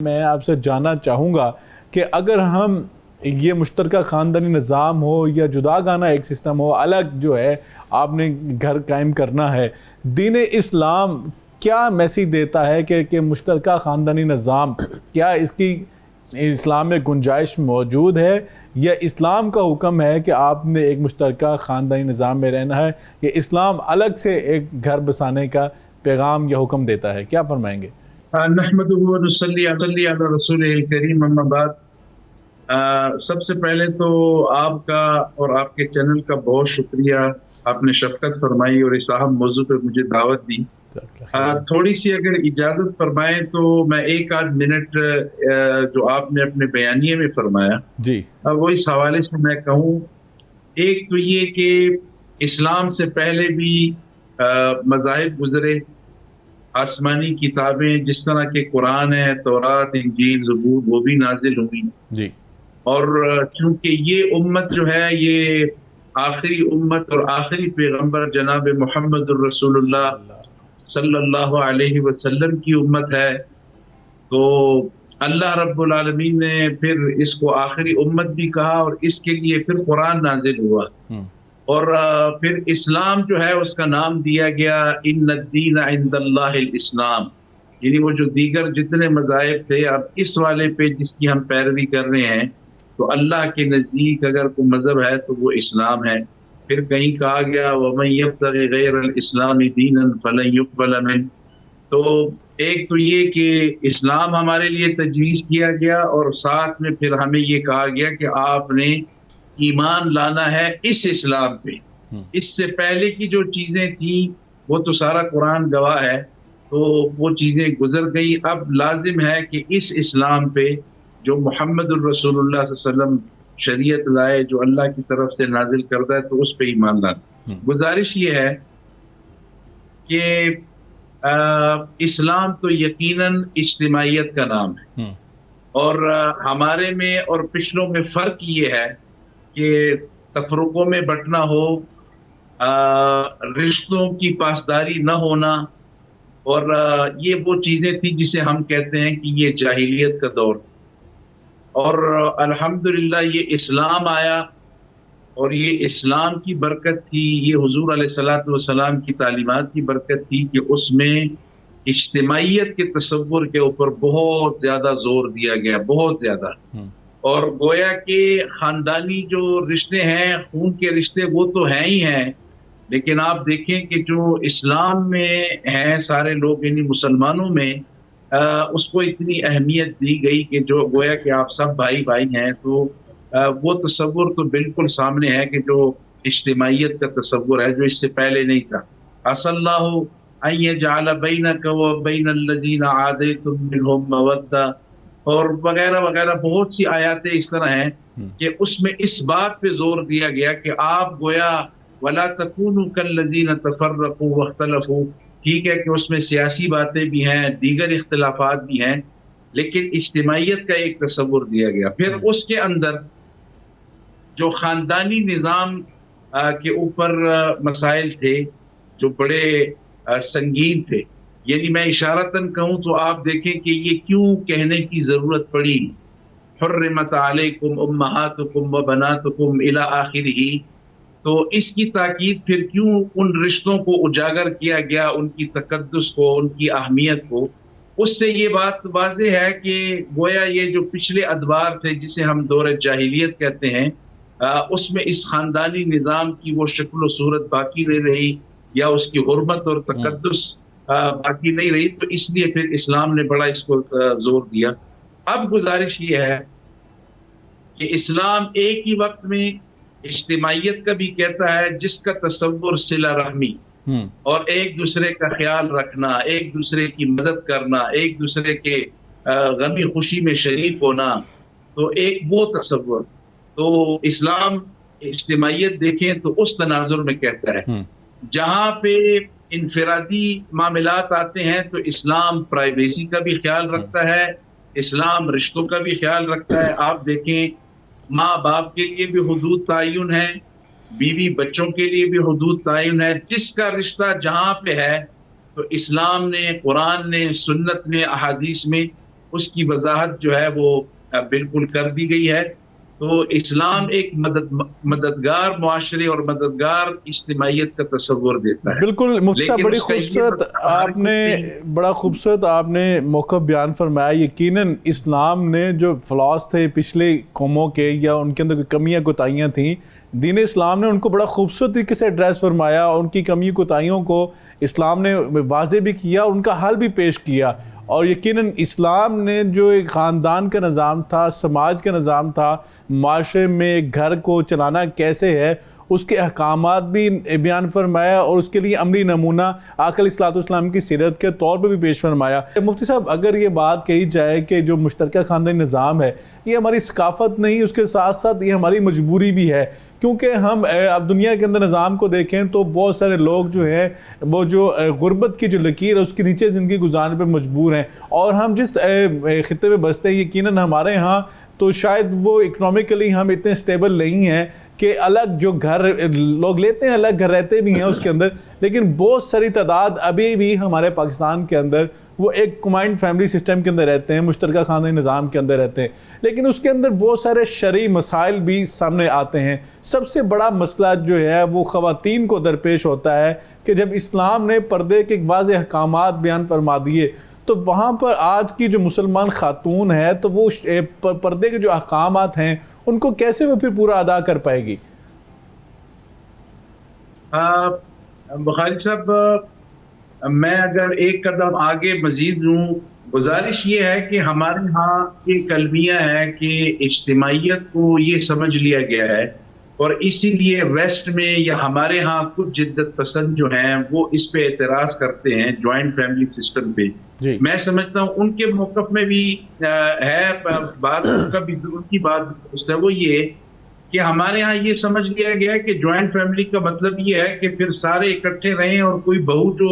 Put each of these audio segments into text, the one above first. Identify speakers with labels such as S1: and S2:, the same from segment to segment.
S1: میں آپ سے جاننا چاہوں گا کہ اگر ہم یہ مشترکہ خاندانی نظام ہو یا جدا گانا ایک سسٹم ہو، الگ جو ہے آپ نے گھر قائم کرنا ہے، دین اسلام کیا میسیج دیتا ہے کہ مشترکہ خاندانی نظام کیا اس کی اسلام میں گنجائش موجود ہے، یا اسلام کا حکم ہے کہ آپ نے ایک مشترکہ خاندانی نظام میں رہنا ہے، یا اسلام الگ سے ایک گھر بسانے کا پیغام یا حکم دیتا ہے؟ کیا فرمائیں گے؟
S2: نحمدہ و نصلی علی رسول کریم، اما بعد۔ سب سے پہلے تو آپ کا اور آپ کے چینل کا بہت شکریہ، آپ نے شفقت فرمائی اور اس اہم موضوع پہ مجھے دعوت دی۔ تھوڑی سی اگر اجازت فرمائیں تو میں ایک آدھ منٹ جو آپ نے اپنے بیانیے میں فرمایا
S1: جی،
S2: وہ اس حوالے سے میں کہوں۔ ایک تو یہ کہ اسلام سے پہلے بھی مذاہب گزرے، آسمانی کتابیں جس طرح کے قرآن ہے، تورات، انجیل، زبور، وہ بھی نازل ہوئی
S1: جی،
S2: اور چونکہ یہ امت جو ہے یہ آخری امت اور آخری پیغمبر جناب محمد الرسول اللہ صلی اللہ علیہ وسلم کی امت ہے، تو اللہ رب العالمین نے پھر اس کو آخری امت بھی کہا اور اس کے لیے پھر قرآن نازل ہوا، اور پھر اسلام جو ہے اس کا نام دیا گیا ان الدین عند اللہ الاسلام، یعنی وہ جو دیگر جتنے مذاہب تھے اب اس والے پہ جس کی ہم پیروی کر رہے ہیں تو اللہ کے نزدیک اگر کوئی مذہب ہے تو وہ اسلام ہے۔ پھر کہیں کہا گیا وَمَن يَبْتَغِ غَيْرَ الْإِسْلَامِ دِينًا فَلَن يُقْبَلَ مِنْهُ، تو ایک تو یہ کہ اسلام ہمارے لیے تجویز کیا گیا اور ساتھ میں پھر ہمیں یہ کہا گیا کہ آپ نے ایمان لانا ہے اس اسلام پہ۔ اس سے پہلے کی جو چیزیں تھیں وہ تو سارا قرآن گواہ ہے، تو وہ چیزیں گزر گئی، اب لازم ہے کہ اس اسلام پہ جو محمد الرسول اللہ صلی اللہ علیہ وسلم شریعت لائے، جو اللہ کی طرف سے نازل کردہ ہے، تو اس پہ ایمان لانا۔ گزارش یہ ہے کہ اسلام تو یقیناً اجتماعیت کا نام ہے، اور ہمارے میں اور پچھلوں میں فرق یہ ہے کہ تفرقوں میں بٹنا ہو، رشتوں کی پاسداری نہ ہونا، اور یہ وہ چیزیں تھیں جسے ہم کہتے ہیں کہ یہ جاہلیت کا دور، اور الحمدللہ یہ اسلام آیا اور یہ اسلام کی برکت تھی، یہ حضور علیہ الصلوۃ والسلام کی تعلیمات کی برکت تھی کہ اس میں اجتماعیت کے تصور کے اوپر بہت زیادہ زور دیا گیا، بہت زیادہ، اور گویا کہ خاندانی جو رشتے ہیں، خون کے رشتے، وہ تو ہیں ہی ہیں، لیکن آپ دیکھیں کہ جو اسلام میں ہیں سارے لوگ، یعنی مسلمانوں میں اس کو اتنی اہمیت دی گئی کہ جو گویا کہ آپ سب بھائی بھائی ہیں، تو وہ تصور تو بالکل سامنے ہے کہ جو اجتماعیت کا تصور ہے جو اس سے پہلے نہیں تھا۔ عسى الله ان يجعل بينك وبين الذين عاديتم منهم مودة، اور وغیرہ وغیرہ بہت سی آیاتیں اس طرح ہیں کہ اس میں اس بات پہ زور دیا گیا کہ آپ گویا وَلَا تَكُونُوا كَالَّذِينَ تَفَرَّقُوا وَاخْتَلَفُوا، ٹھیک ہے کہ اس میں سیاسی باتیں بھی ہیں، دیگر اختلافات بھی ہیں، لیکن اجتماعیت کا ایک تصور دیا گیا۔ پھر اس کے اندر جو خاندانی نظام کے اوپر مسائل تھے جو بڑے سنگین تھے، یعنی میں اشارتاً کہوں تو آپ دیکھیں کہ یہ کیوں کہنے کی ضرورت پڑی، حرمت علیکم امہاتکم و بناتکم الی آخرہ، تو اس کی تاکید پھر کیوں ان رشتوں کو اجاگر کیا گیا، ان کی تقدس کو، ان کی اہمیت کو۔ اس سے یہ بات واضح ہے کہ گویا یہ جو پچھلے ادوار تھے جسے ہم دور جاہلیت کہتے ہیں، اس میں اس خاندانی نظام کی وہ شکل و صورت باقی نہیں رہی، یا اس کی حرمت اور تقدس باقی نہیں رہی، تو اس لیے پھر اسلام نے بڑا اس کو زور دیا۔ اب گزارش یہ ہے کہ اسلام ایک ہی وقت میں اجتماعیت کا بھی کہتا ہے جس کا تصور صلہ رحمی اور ایک دوسرے کا خیال رکھنا، ایک دوسرے کی مدد کرنا، ایک دوسرے کے غمی خوشی میں شریک ہونا، تو ایک وہ تصور، تو اسلام اجتماعیت دیکھیں تو اس تناظر میں کہتا ہے۔ جہاں پہ انفرادی معاملات آتے ہیں تو اسلام پرائیویسی کا بھی خیال رکھتا ہے، اسلام رشتوں کا بھی خیال رکھتا ہے۔ آپ دیکھیں ماں باپ کے لیے بھی حدود تعین ہے، بیوی بچوں کے لیے بھی حدود تعین ہے، جس کا رشتہ جہاں پہ ہے تو اسلام نے، قرآن نے، سنت نے، احادیث میں اس کی وضاحت جو ہے وہ بالکل کر دی گئی ہے. تو اسلام ایک مددگار معاشرے اور مددگار اجتماعیت کا تصور دیتا ہے.
S1: بالکل مفتی صاحب، بڑی خوبصورت بڑا خوبصورت آپ نے موقف بیان فرمایا. یقیناً اسلام نے جو فلاس تھے پچھلے قوموں کے یا ان کے اندر کوئی کمیاں کوتاہیاں تھیں، دین اسلام نے ان کو بڑا خوبصورت طریقے سے ایڈریس فرمایا. ان کی کمی کوتاہیوں کو اسلام نے واضح بھی کیا، ان کا حل بھی پیش کیا. اور یقیناً اسلام نے جو ایک خاندان کا نظام تھا، سماج کا نظام تھا، معاشرے میں ایک گھر کو چلانا کیسے ہے، اس کے احکامات بھی بیان فرمایا اور اس کے لیے عملی نمونہ آقا علیہ الصلوۃ والسلام کی سیرت کے طور پہ بھی پیش فرمایا. مفتی صاحب، اگر یہ بات کہی جائے کہ جو مشترکہ خاندانی نظام ہے یہ ہماری ثقافت نہیں، اس کے ساتھ ساتھ یہ ہماری مجبوری بھی ہے، کیونکہ ہم اب دنیا کے اندر نظام کو دیکھیں تو بہت سارے لوگ جو ہیں وہ جو غربت کی جو لکیر ہے اس کے نیچے زندگی گزارنے پہ مجبور ہیں. اور ہم جس خطے میں بستے ہیں یقیناً ہمارے ہاں تو شاید وہ اکنامکلی ہم اتنے سٹیبل نہیں ہیں کہ الگ جو گھر لوگ لیتے ہیں، الگ گھر رہتے بھی ہیں اس کے اندر، لیکن بہت ساری تعداد ابھی بھی ہمارے پاکستان کے اندر وہ ایک کمبائنڈ فیملی سسٹم کے اندر رہتے ہیں، مشترکہ خاندانی نظام کے اندر رہتے ہیں، لیکن اس کے اندر بہت سارے شرعی مسائل بھی سامنے آتے ہیں. سب سے بڑا مسئلہ جو ہے وہ خواتین کو درپیش ہوتا ہے کہ جب اسلام نے پردے کے واضح احکامات بیان فرما دیے تو وہاں پر آج کی جو مسلمان خاتون ہے تو وہ پردے کے جو احکامات ہیں ان کو کیسے وہ پھر پورا ادا کر پائے گی؟
S2: بخاری صاحب، میں اگر ایک قدم آگے مزید ہوں، گزارش یہ ہے کہ ہمارے ہاں ایک المیہ ہے کہ اجتماعیت کو یہ سمجھ لیا گیا ہے، اور اسی لیے ویسٹ میں یا ہمارے ہاں کچھ جدت پسند جو ہیں وہ اس پہ اعتراض کرتے ہیں جوائنٹ فیملی سسٹم پہ. میں سمجھتا ہوں ان کے موقف میں بھی ہے بات، ان کا بھی ان کی بات درست ہے. وہ یہ کہ ہمارے ہاں یہ سمجھ لیا گیا ہے کہ جوائنٹ فیملی کا مطلب یہ ہے کہ پھر سارے اکٹھے رہیں اور کوئی بہو جو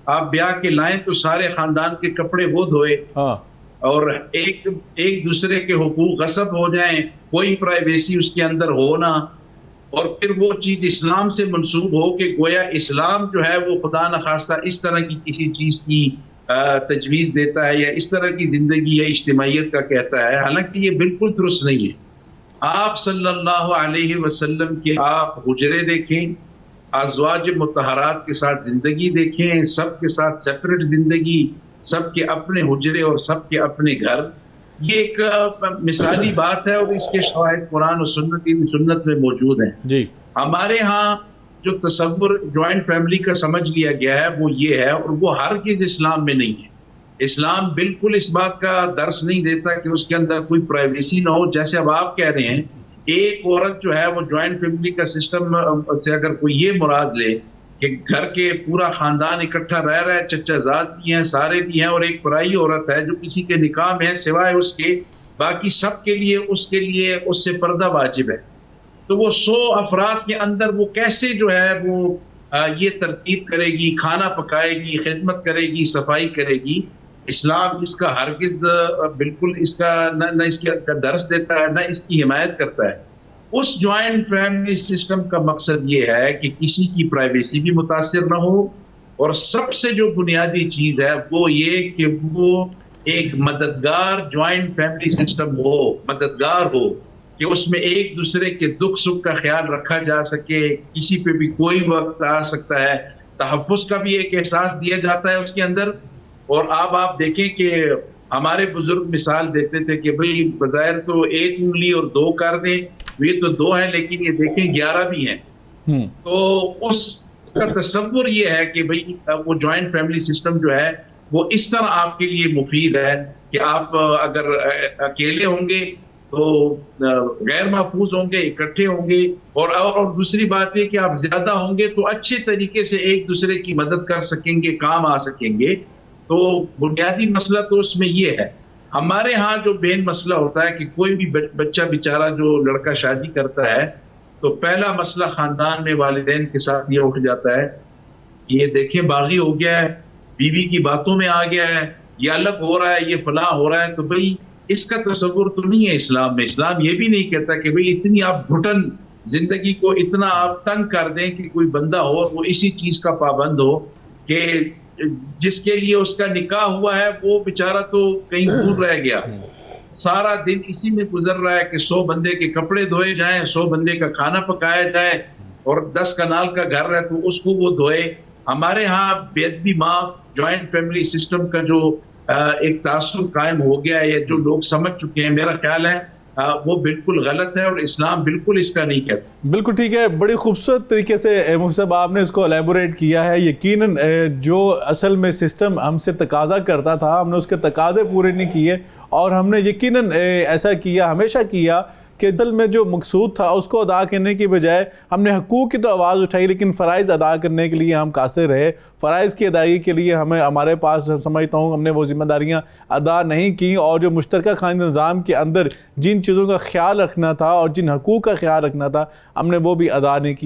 S2: آپ بیاہ کے لائیں تو سارے خاندان کے کپڑے وہ دھوئے اور ایک دوسرے کے حقوق غصب ہو جائیں، کوئی پرائیویسی اس کے اندر ہو نہ. اور پھر وہ چیز اسلام سے منسوب ہو کہ گویا اسلام جو ہے وہ خدا نخواستہ اس طرح کی کسی چیز کی تجویز دیتا ہے یا اس طرح کی زندگی یا اجتماعیت کا کہتا ہے. حالانکہ یہ بالکل درست نہیں ہے. آپ صلی اللہ علیہ وسلم کے آپ حجرے دیکھیں، ازواج مطہرات کے ساتھ زندگی دیکھیں، سب کے ساتھ سیپریٹ زندگی، سب کے اپنے حجرے اور سب کے اپنے گھر. یہ ایک مثالی بات ہے اور اس کے شواہد قرآن و سنت میں موجود ہیں.
S1: جی
S2: ہمارے ہاں جو تصور جوائنٹ فیملی کا سمجھ لیا گیا ہے وہ یہ ہے، اور وہ ہرگز اسلام میں نہیں ہے. اسلام بالکل اس بات کا درس نہیں دیتا کہ اس کے اندر کوئی پرائیویسی نہ ہو. جیسے اب آپ کہہ رہے ہیں ایک عورت جو ہے وہ جوائنٹ فیملی کا سسٹم سے اگر کوئی یہ مراد لے کہ گھر کے پورا خاندان اکٹھا رہ رہا ہے، چچا زاد بھی ہیں، سارے بھی ہیں، اور ایک پرائی عورت ہے جو کسی کے نکاح میں ہے سوائے اس کے، باقی سب کے لیے اس سے پردہ واجب ہے، تو وہ 100 افراد کے اندر وہ کیسے جو ہے وہ یہ ترتیب کرے گی، کھانا پکائے گی، خدمت کرے گی، صفائی کرے گی؟ اسلام اس کا ہرگز بالکل اس کا نہ اس کا درس دیتا ہے نہ اس کی حمایت کرتا ہے. اس جوائنٹ فیملی سسٹم کا مقصد یہ ہے کہ کسی کی پرائیویسی بھی متاثر نہ ہو، اور سب سے جو بنیادی چیز ہے وہ یہ کہ وہ ایک مددگار جوائنٹ فیملی سسٹم ہو، مددگار ہو کہ اس میں ایک دوسرے کے دکھ سکھ کا خیال رکھا جا سکے. کسی پہ بھی کوئی وقت آ سکتا ہے، تحفظ کا بھی ایک احساس دیا جاتا ہے اس کے اندر. اور آپ دیکھیں کہ ہمارے بزرگ مثال دیتے تھے کہ بھئی بظاہر تو ایک انگلی اور 2 کر دیں، یہ تو 2 ہیں لیکن یہ دیکھیں 11 بھی ہیں. تو اس کا تصور یہ ہے کہ بھئی وہ جوائنٹ فیملی سسٹم جو ہے وہ اس طرح آپ کے لیے مفید ہے کہ آپ اگر اکیلے ہوں گے تو غیر محفوظ ہوں گے، اکٹھے ہوں گے، اور دوسری بات یہ کہ آپ زیادہ ہوں گے تو اچھے طریقے سے ایک دوسرے کی مدد کر سکیں گے، کام آ سکیں گے. تو بنیادی مسئلہ تو اس میں یہ ہے. ہمارے ہاں جو مین مسئلہ ہوتا ہے کہ کوئی بھی بچہ بیچارہ جو لڑکا شادی کرتا ہے تو پہلا مسئلہ خاندان میں والدین کے ساتھ یہ اٹھ جاتا ہے، یہ دیکھیں باغی ہو گیا ہے، بیوی کی باتوں میں آ گیا ہے، یہ الگ ہو رہا ہے، یہ فلاں ہو رہا ہے. تو بھئی اس کا تصور تو نہیں ہے اسلام میں. اسلام یہ بھی نہیں کہتا کہ بھئی اتنی آپ گھٹن زندگی کو اتنا آپ تنگ کر دیں کہ کوئی بندہ ہو وہ اسی چیز کا پابند ہو کہ جس کے لیے اس کا نکاح ہوا ہے وہ بیچارہ تو کہیں دور رہ گیا، سارا دن اسی میں گزر رہا ہے کہ 100 بندے کے کپڑے دھوئے جائیں، 100 بندے کا کھانا پکایا جائے، اور 10 کنال کا گھر ہے تو اس کو وہ دھوئے۔ ہمارے ہاں بے ادبی ماں جوائنٹ فیملی سسٹم کا جو ایک تاثر قائم ہو گیا ہے، جو لوگ سمجھ چکے ہیں، میرا خیال ہے وہ بالکل غلط ہے، اور اسلام بالکل اس کا نہیں کہتا۔
S1: بالکل ٹھیک ہے، بڑی خوبصورت طریقے سے مفتی صاحب آپ نے اس کو الیبوریٹ کیا ہے۔ یقیناً جو اصل میں سسٹم ہم سے تقاضا کرتا تھا، ہم نے اس کے تقاضے پورے نہیں کیے، اور ہم نے یقیناً ایسا کیا، ہمیشہ کیا کہ دل میں جو مقصود تھا اس کو ادا کرنے کی بجائے ہم نے حقوق کی تو آواز اٹھائی، لیکن فرائض ادا کرنے کے لیے ہم قاصر رہے۔ فرائض کی ادائیگی کے لیے ہمارے پاس سمجھتا ہوں ہم نے وہ ذمہ داریاں ادا نہیں کی، اور جو مشترکہ خاندانی نظام کے اندر جن چیزوں کا خیال رکھنا تھا اور جن حقوق کا خیال رکھنا تھا ہم نے وہ بھی ادا نہیں کیا۔